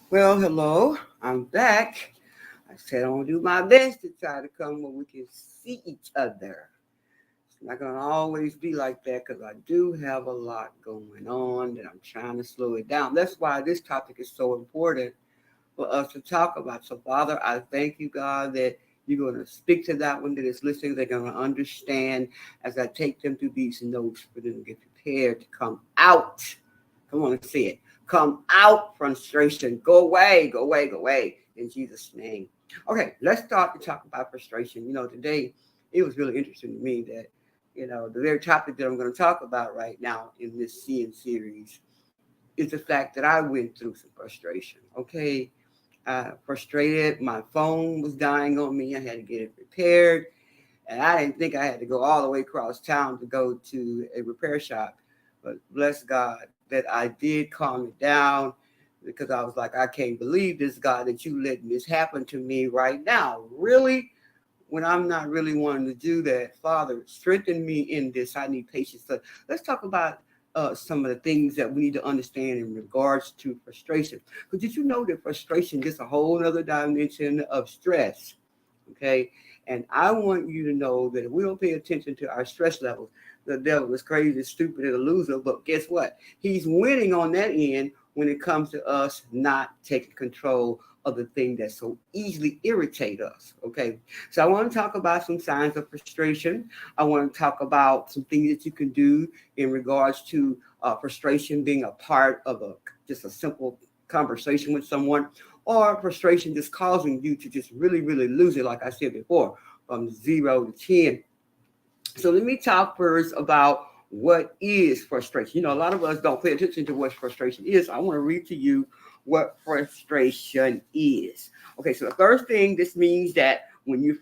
Well, hello, I'm back. I said I'm gonna do my best to try to come where we can see each other. It's not gonna always be like that because I do have a lot going on that I'm trying to slow it down. That's why this topic is so important for us to talk about. So, Father, I thank you, God, that you're going to speak to that one that is listening. They're going to understand as I take them through these notes for them to get prepared to come out. Come on and say it. Come out frustration. Go away, go away, go away in Jesus' name. Okay, let's start to talk about frustration. Today it was really interesting to me that, the very topic that I'm going to talk about right now in this S.E.N series is the fact that I went through some frustration. Okay, frustrated. My phone was dying on me. I had to get it repaired. And I didn't think I had to go all the way across town to go to a repair shop. But bless God that I did calm it down because I was like, I can't believe this, God, that you letting this happen to me right now. Really? When I'm not really wanting to do that, Father, strengthen me in this. I need patience. So let's talk about some of the things that we need to understand in regards to frustration. But did you know that frustration is a whole other dimension of stress? Okay. And I want you to know that if we don't pay attention to our stress levels, the devil is crazy, stupid, and a loser. But guess what? He's winning on that end when it comes to us not taking control of the thing that so easily irritate us. Okay. So I want to talk about some signs of frustration. I want to talk about some things that you can do in regards to frustration being a part of just a simple conversation with someone, or frustration just causing you to just really, really lose it, like I said before, from 0 to 10. So let me talk first about what is frustration. A lot of us don't pay attention to what frustration is. I want to read to you what frustration is. Okay, so the first thing, this means that when you're in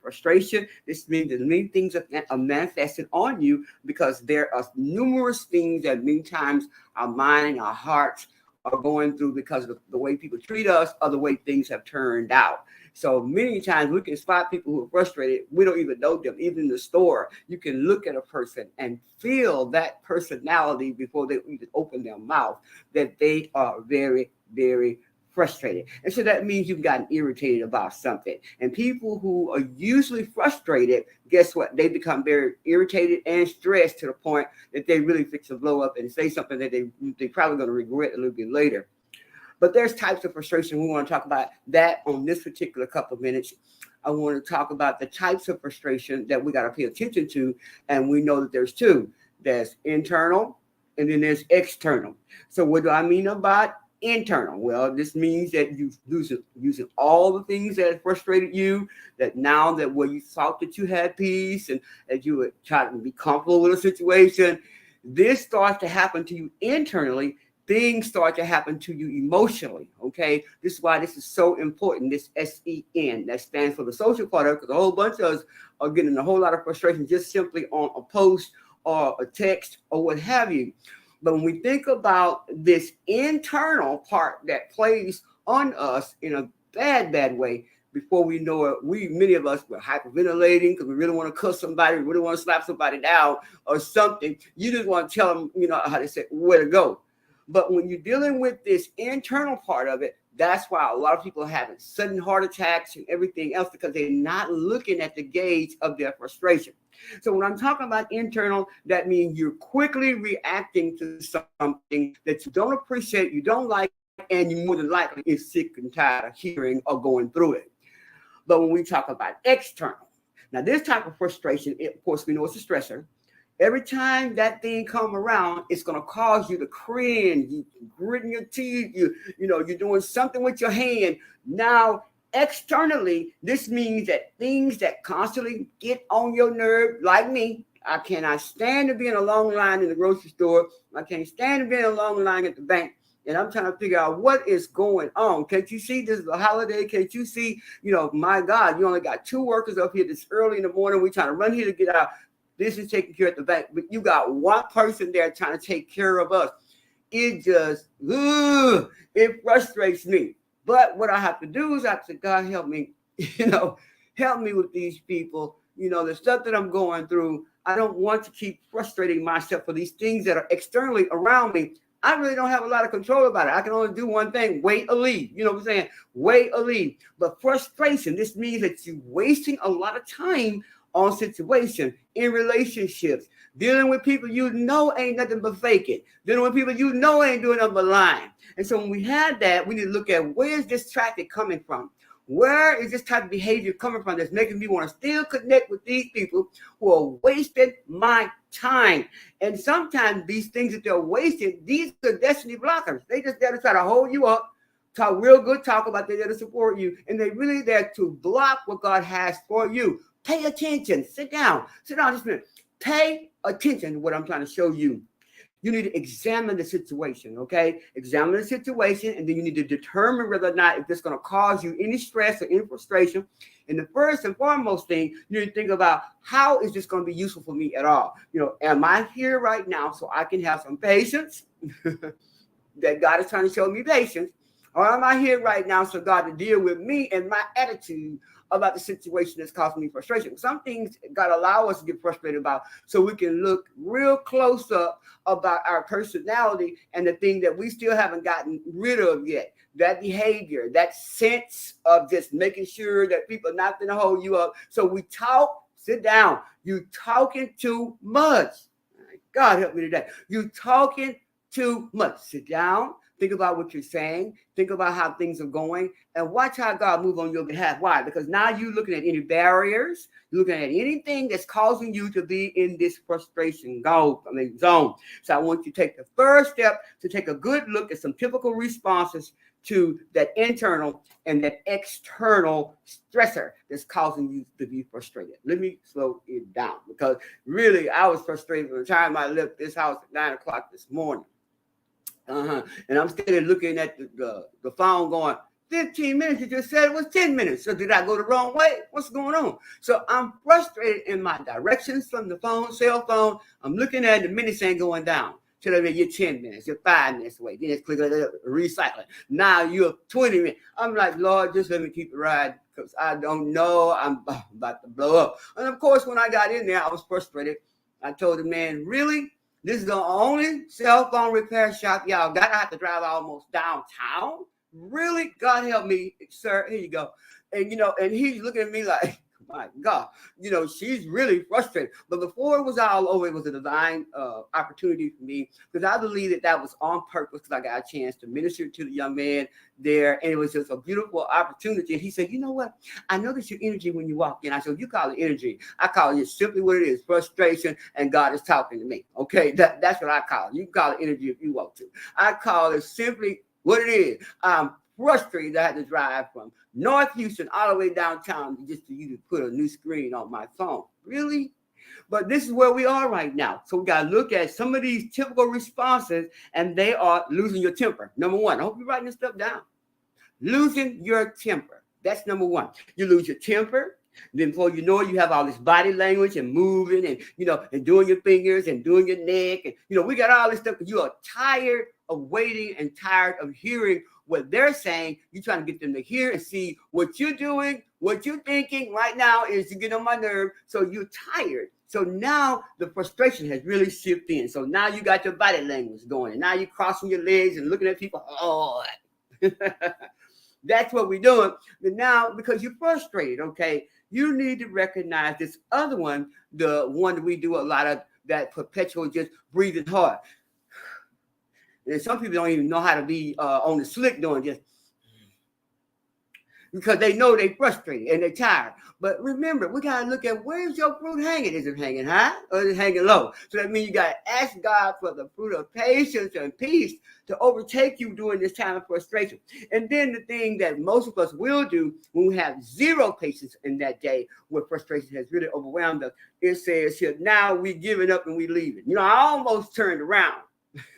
frustration, this means that many things are manifested on you because there are numerous things that many times our mind and our hearts are going through because of the way people treat us or the way things have turned out. So many times we can spot people who are frustrated. We don't even know them. Even in the store, you can look at a person and feel that personality before they even open their mouth that they are very, very frustrated. And so that means you've gotten irritated about something. And people who are usually frustrated, guess what? They become very irritated and stressed to the point that they really fix to blow up and say something that they probably going to regret a little bit later. But there's types of frustration. We want to talk about that on this particular couple of minutes. I want to talk about the types of frustration that we got to pay attention to. And we know that there's two. There's internal and then there's external. So what do I mean about internal? Well, this means that you using all the things that frustrated you, that now that where you thought that you had peace and that you would try to be comfortable with a situation, this starts to happen to you internally. Things start to happen to you emotionally. Okay, this is why this is so important. This S.E.N, that stands for the social part of it, because a whole bunch of us are getting a whole lot of frustration just simply on a post or a text or what have you. But when we think about this internal part that plays on us in a bad way, before we know it, many of us were hyperventilating because we really want to cuss somebody, we really want to slap somebody down or something. You just want to tell them, how they say, where to go. But when you're dealing with this internal part of it, that's why a lot of people are having sudden heart attacks and everything else, because they're not looking at the gauge of their frustration. So when I'm talking about internal, that means you're quickly reacting to something that you don't appreciate, you don't like, and you more than likely is sick and tired of hearing or going through it. But when we talk about external, now this type of frustration, of course, we know it's a stressor. Every time that thing come around, it's going to cause you to cringe, you gritting your teeth, you're doing something with your hand. Now, externally, this means that things that constantly get on your nerve, like me, I cannot stand to be in a long line in the grocery store. I can't stand to be in a long line at the bank. And I'm trying to figure out what is going on. Can't you see this is a holiday? Can't you see, my God, you only got 2 workers up here this early in the morning. We're trying to run here to get out. This is taking care of the bank, but you got one person there trying to take care of us. It just, it frustrates me. But what I have to do is I have to say, God, help me, help me with these people. The stuff that I'm going through, I don't want to keep frustrating myself for these things that are externally around me. I really don't have a lot of control about it. I can only do one thing, wait or leave. You know what I'm saying? Wait or leave. But frustration, this means that you're wasting a lot of time on situations, in relationships, dealing with people you know ain't nothing but fake it, dealing with people you know ain't doing nothing but lying. And so when we have that, we need to look at where is this traffic coming from? Where is this type of behavior coming from that's making me want to still connect with these people who are wasting my time? And sometimes these things that they're wasting, these are destiny blockers. They just there to try to hold you up, talk real good talk about they're there to support you, and they're really there to block what God has for you. Pay attention. Sit down just a minute. Pay attention to what I'm trying to show you. You need to examine the situation, okay? Examine the situation, and then you need to determine whether or not if it's going to cause you any stress or any frustration. And the first and foremost thing, you need to think about, how is this going to be useful for me at all? You know, am I here right now so I can have some patience? That God is trying to show me patience. Or am I here right now so God to deal with me and my attitude about the situation that's causing me frustration? Some things God allow us to get frustrated about so we can look real close up about our personality and the thing that we still haven't gotten rid of yet. That behavior, that sense of just making sure that people are not going to hold you up. So we talk, sit down. You talking too much. God help me today. You talking too much. Sit down. Think about what you're saying. Think about how things are going, and watch how God move on your behalf. Why? Because now you're looking at any barriers. You're looking at anything that's causing you to be in this frustration zone. So I want you to take the first step to take a good look at some typical responses to that internal and that external stressor that's causing you to be frustrated. Let me slow it down, because really I was frustrated from the time I left this house at 9 o'clock this morning. And I'm still looking at the phone going, 15 minutes, you just said it was 10 minutes. So did I go the wrong way? What's going on? So I'm frustrated in my directions from the cell phone. I'm looking at the minutes ain't going down. Tell me you're 10 minutes, you're 5 minutes away. Then it's click recycling. Now you're 20 minutes. I'm like, Lord, just let me keep it riding, because I don't know. I'm about to blow up. And of course, when I got in there, I was frustrated. I told the man, really? This is the only cell phone repair shop y'all got. I have to drive almost downtown. Really? God help me, sir. Here you go. And, and he's looking at me like, my God, she's really frustrated. But before it was all over, it was a divine opportunity for me, because I believe that was on purpose, because I got a chance to minister to the young man there. And it was just a beautiful opportunity. And he said, you know what? I notice your energy when you walk in. I said, you call it energy. I call it simply what it is, frustration, and God is talking to me. Okay, that's what I call it. You can call it energy if you want to. I call it simply what it is. I'm frustrated. I had to drive from North Houston all the way downtown just to put a new screen on my phone. Really? But this is where we are right now. So we got to look at some of these typical responses, and they are losing your temper. Number one, I hope you're writing this stuff down. Losing your temper. That's number one. You lose your temper. Then before you know it, you have all this body language and moving and, and doing your fingers and doing your neck. And, we got all this stuff because you are tired of waiting and tired of hearing what they're saying. You're trying to get them to hear and see what you're doing, what you're thinking right now is to get on my nerve. So you're tired. So now the frustration has really shifted in. So now you got your body language going. And now you're crossing your legs and looking at people. Oh, that's what we're doing. But now, because you're frustrated, okay, you need to recognize this other one, the one that we do a lot of, that perpetual just breathing hard. And some people don't even know how to be on the slick doing just, because they know they're frustrated and they're tired. But remember, we got to look at, where's your fruit hanging? Is it hanging high or is it hanging low? So that means you got to ask God for the fruit of patience and peace to overtake you during this time of frustration. And then the thing that most of us will do when we have zero patience in that day, where frustration has really overwhelmed us, it says here, now we giving up and we leaving. I almost turned around.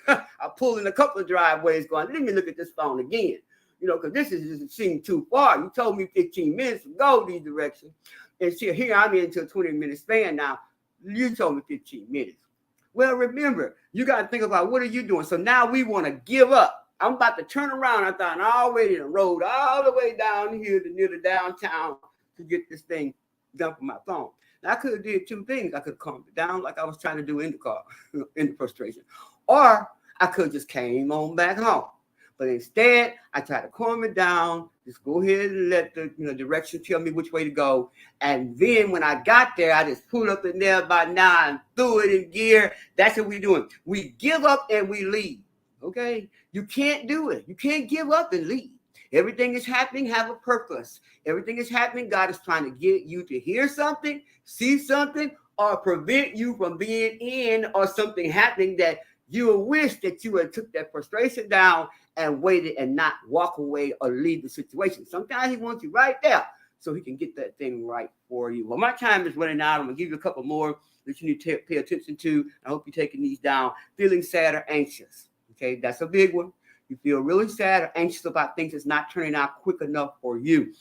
I pulled in a couple of driveways going, let me look at this phone again. Because this is just seeming too far. You told me 15 minutes to go these directions. And see, here I'm into a 20-minute span now. You told me 15 minutes. Well, remember, you got to think about, what are you doing? So now we want to give up. I'm about to turn around. I thought I already rode all the way down here to near the downtown to get this thing done for my phone. Now, I could have did two things. I could have calmed it down like I was trying to do in the car, in the frustration. Or I could have just came on back home. But instead, I tried to calm it down, just go ahead and let the direction tell me which way to go. And then when I got there, I just pulled up in there by now and threw it in gear. That's what we're doing. We give up and we leave. Okay? You can't do it. You can't give up and leave. Everything is happening, have a purpose. Everything is happening. God is trying to get you to hear something, see something, or prevent you from being in or something happening that you wish that you had took that frustration down and waited and not walk away or leave the situation. Sometimes he wants you right there so he can get that thing right for you. Well, my time is running out. I'm going to give you a couple more that you need to pay attention to. I hope you're taking these down. Feeling sad or anxious. Okay, that's a big one. You feel really sad or anxious about things that's not turning out quick enough for you.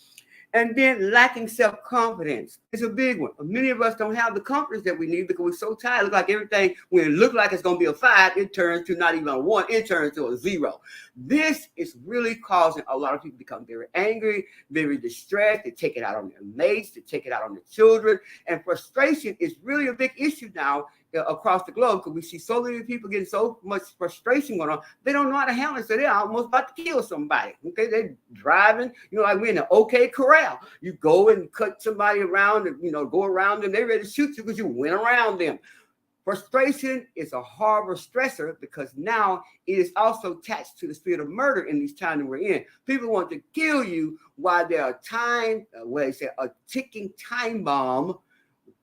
And then lacking self-confidence is a big one. Many of us don't have the confidence that we need because we're so tired. It looks like everything, when it looks like it's going to be a 5, it turns to not even a 1. It turns to a 0. This is really causing a lot of people to become very angry, very distressed. They take it out on their mates. They take it out on their children. And frustration is really a big issue now across the globe because we see so many people getting so much frustration going on. They don't know how to handle it. So they're almost about to kill somebody. Okay, they're driving, like we're in an OK corral. You go and cut somebody around and, go around them. They're ready to shoot you because you went around them. Frustration is a horrible stressor because now it is also attached to the spirit of murder in these times that we're in. People want to kill you while there are a ticking time bomb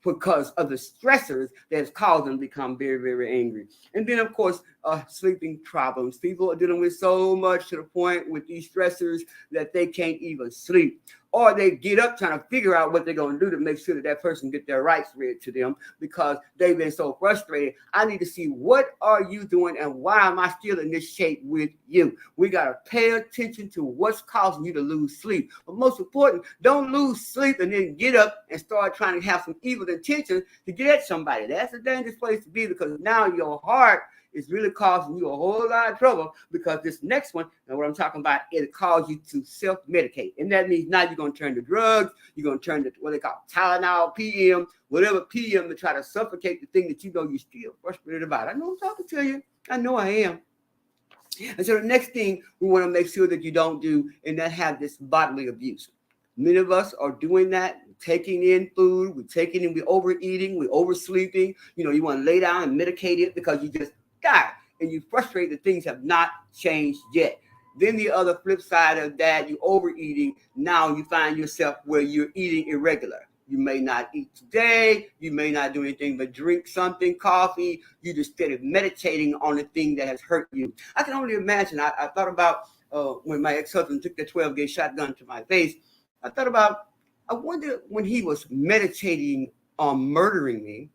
because of the stressors that has caused them to become very, very angry. And then, of course, sleeping problems. People are dealing with so much to the point with these stressors that they can't even sleep. Or they get up trying to figure out what they're going to do to make sure that person get their rights read to them because they've been so frustrated. I need to see what are you doing and why am I still in this shape with you? We got to pay attention to what's causing you to lose sleep. But most important, don't lose sleep and then get up and start trying to have some evil intentions to get at somebody. That's a dangerous place to be because now your heart is really causing you a whole lot of trouble because this next one, and what I'm talking about, it calls you to self-medicate. And that means now you're going to turn to drugs, you're going to turn to what they call Tylenol, PM, whatever PM to try to suffocate the thing that you know you're still frustrated about. I know I'm talking to you. I know I am. And so the next thing we want to make sure that you don't do and that have this bodily abuse. Many of us are doing that, taking in food, we're overeating, we're oversleeping. You want to lay down and medicate it because you just died and you frustrated that things have not changed yet. Then the other flip side of that, you overeating. Now you find yourself where you're eating irregular. You may not eat today. You may not do anything but drink something, coffee. You just instead of meditating on the thing that has hurt you. I can only imagine. I thought about when my ex-husband took the 12-gauge shotgun to my face. I wonder when he was meditating on murdering me,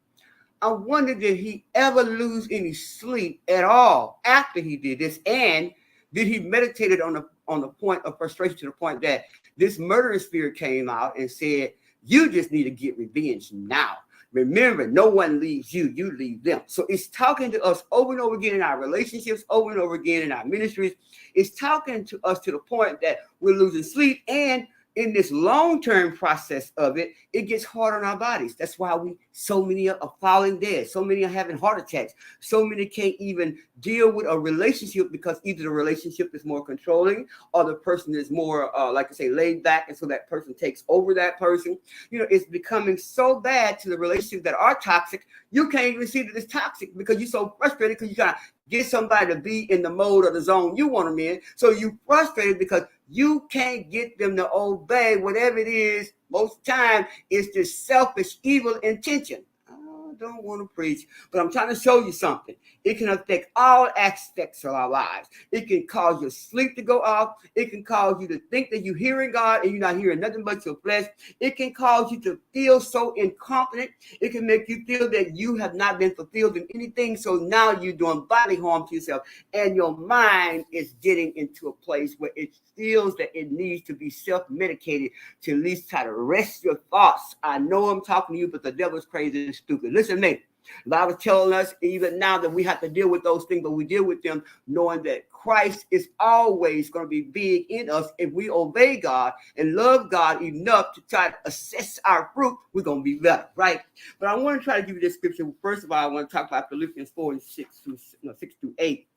I wonder did he ever lose any sleep at all after he did this? And did he meditate on the point of frustration to the point that this murdering spirit came out and said, you just need to get revenge now. Remember, no one leaves you, you leave them. So it's talking to us over and over again in our relationships, over and over again in our ministries. It's talking to us to the point that we're losing sleep, and in this long-term process of it, it gets hard on our bodies. That's why so many are falling dead. So many are having heart attacks. So many can't even deal with a relationship because either the relationship is more controlling or the person is more, laid back. And so that person takes over that person. It's becoming so bad to the relationships that are toxic. You can't even see that it's toxic because you're so frustrated because you got to get somebody to be in the mode or the zone you want them in. So you're frustrated because you can't get them to obey whatever it is. Most of the time, it's this selfish, evil intention. I don't want to preach, but I'm trying to show you something. It can affect all aspects of our lives. It can cause your sleep to go off. It can cause you to think that you're hearing God and you're not hearing nothing but your flesh. It can cause you to feel so incompetent. It can make you feel that you have not been fulfilled in anything. So now you're doing bodily harm to yourself. And your mind is getting into a place where it feels that it needs to be self-medicated to at least try to rest your thoughts. I know I'm talking to you, but the devil's crazy and stupid. Listen to me. The Bible is telling us even now that we have to deal with those things, but we deal with them knowing that Christ is always going to be big in us. If we obey God and love God enough to try to assess our fruit, we're going to be better, right? But I want to try to give you this scripture. First of all, I want to talk about Philippians 4 and 6 through 8.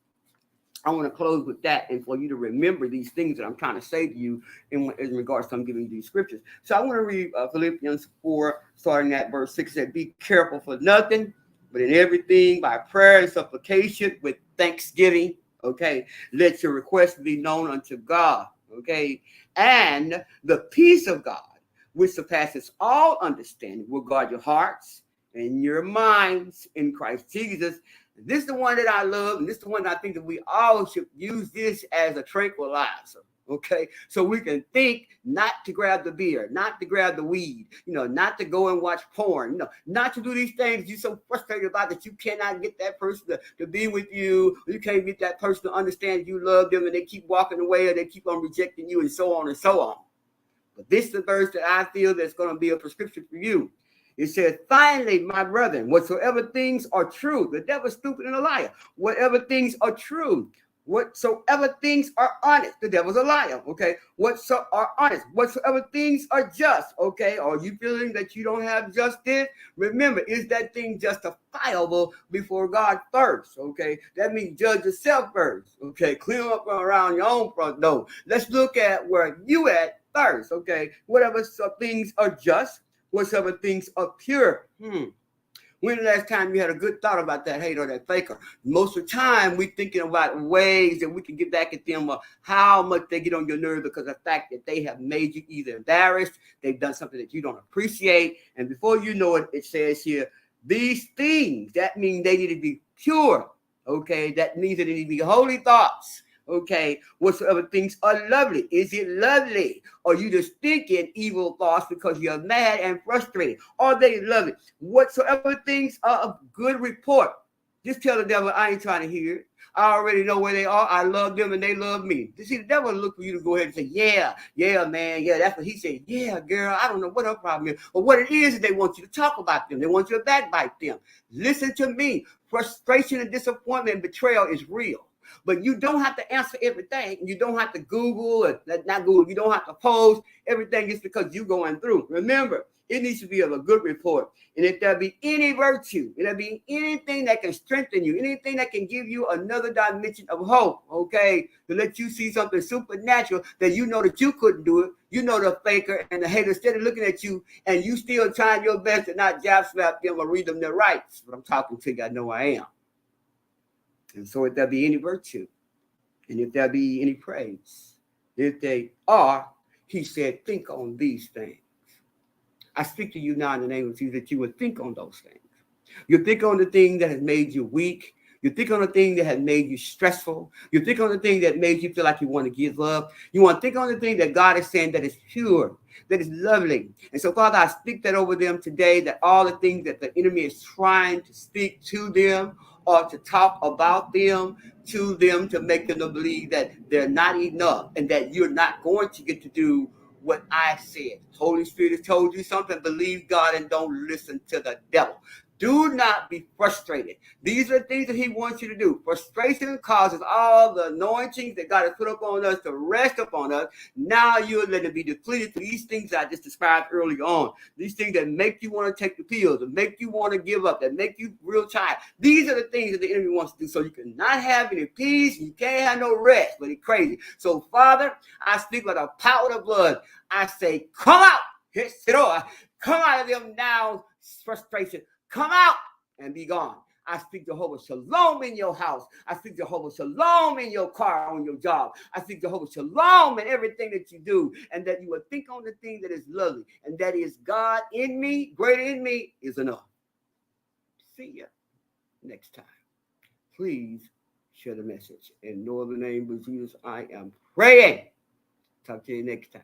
I want to close with that, and for you to remember these things that I'm trying to say to you in regards to I'm giving you these scriptures. So I want to read Philippians 4, starting at verse 6. It said, "Be careful for nothing, but in everything by prayer and supplication with thanksgiving. Okay, let your requests be known unto God. Okay, and the peace of God, which surpasses all understanding, will guard your hearts and your minds in Christ Jesus." This is the one that I love, and this is the one that I think that we all should use this as a tranquilizer. Okay, so we can think not to grab the beer, not to grab the weed, not to go and watch porn, not to do these things you're so frustrated about that you cannot get that person to be with you, or you can't get that person to understand you love them, and they keep walking away, or they keep on rejecting you, and so on and so on. But this is the verse that I feel that's going to be a prescription for you. It says, "Finally, my brethren, whatsoever things are true," the devil's stupid and a liar. "Whatever things are true, whatsoever things are honest," the devil's a liar. Okay, whatsoever are honest, whatsoever things are just. Okay, are you feeling that you don't have justice? Remember, is that thing justifiable before God first? Okay, that means judge yourself first. Okay, clean up around your own front door. Let's look at where you at first. Okay, whatever things are just, whatsoever things are pure. When the last time you had a good thought about that hater or that faker? Most of the time, we're thinking about ways that we can get back at them, or how much they get on your nerve because of the fact that they have made you either embarrassed, they've done something that you don't appreciate, and before you know it, it says here, these things, that means they need to be pure. Okay, that means that they need to be holy thoughts. Okay, whatsoever things are lovely. Is it lovely? Or you just thinking evil thoughts because you're mad and frustrated? Are they lovely? Whatsoever things are of good report. Just tell the devil, I ain't trying to hear it. I already know where they are. I love them and they love me. You see, the devil look for you to go ahead and say, yeah, man, yeah, that's what he said. Yeah, girl, I don't know what her problem is. But what it is they want you to talk about them. They want you to backbite them. Listen to me. Frustration and disappointment and betrayal is real. But you don't have to answer everything. You don't have to Google, or not Google. You don't have to post everything just because you're going through. Remember, it needs to be of a good report. And if there be any virtue, if there be anything that can strengthen you, anything that can give you another dimension of hope, okay, to let you see something supernatural that you know that you couldn't do it. You know the faker and the hater instead of looking at you, and you still trying your best to not jab slap them or read them their rights. But I'm talking to you, I know I am. And so if there be any virtue, and if there be any praise, if they are, he said, think on these things. I speak to you now in the name of Jesus that you would think on those things. You think on the thing that has made you weak. You think on the thing that has made you stressful. You think on the thing that made you feel like you want to give up. You want to think on the thing that God is saying that is pure, that is lovely. And so, Father, I speak that over them today, that all the things that the enemy is trying to speak to them or to talk about them, to them, to make them to believe that they're not enough and that you're not going to get to do what I said. Holy Spirit has told you something. Believe God and don't listen to the devil. Do not be frustrated. These are the things that he wants you to do. Frustration causes all the anointings that God has put upon us to rest upon us. Now you're letting it be depleted to these things I just described early on. These things that make you want to take the pills, that make you want to give up, that make you real tired. These are the things that the enemy wants to do. So you cannot have any peace. You can't have no rest, but it's crazy. So, Father, I speak with the power of the blood. I say, come out. Come out of them now, frustration. Come out and be gone. I speak Jehovah Shalom in your house. I speak Jehovah Shalom in your car, on your job. I speak Jehovah Shalom in everything that you do, and that you will think on the thing that is lovely, and that is God in me, greater in me, is enough. See ya next time. Please share the message. In no other name but Jesus, I am praying. Talk to you next time.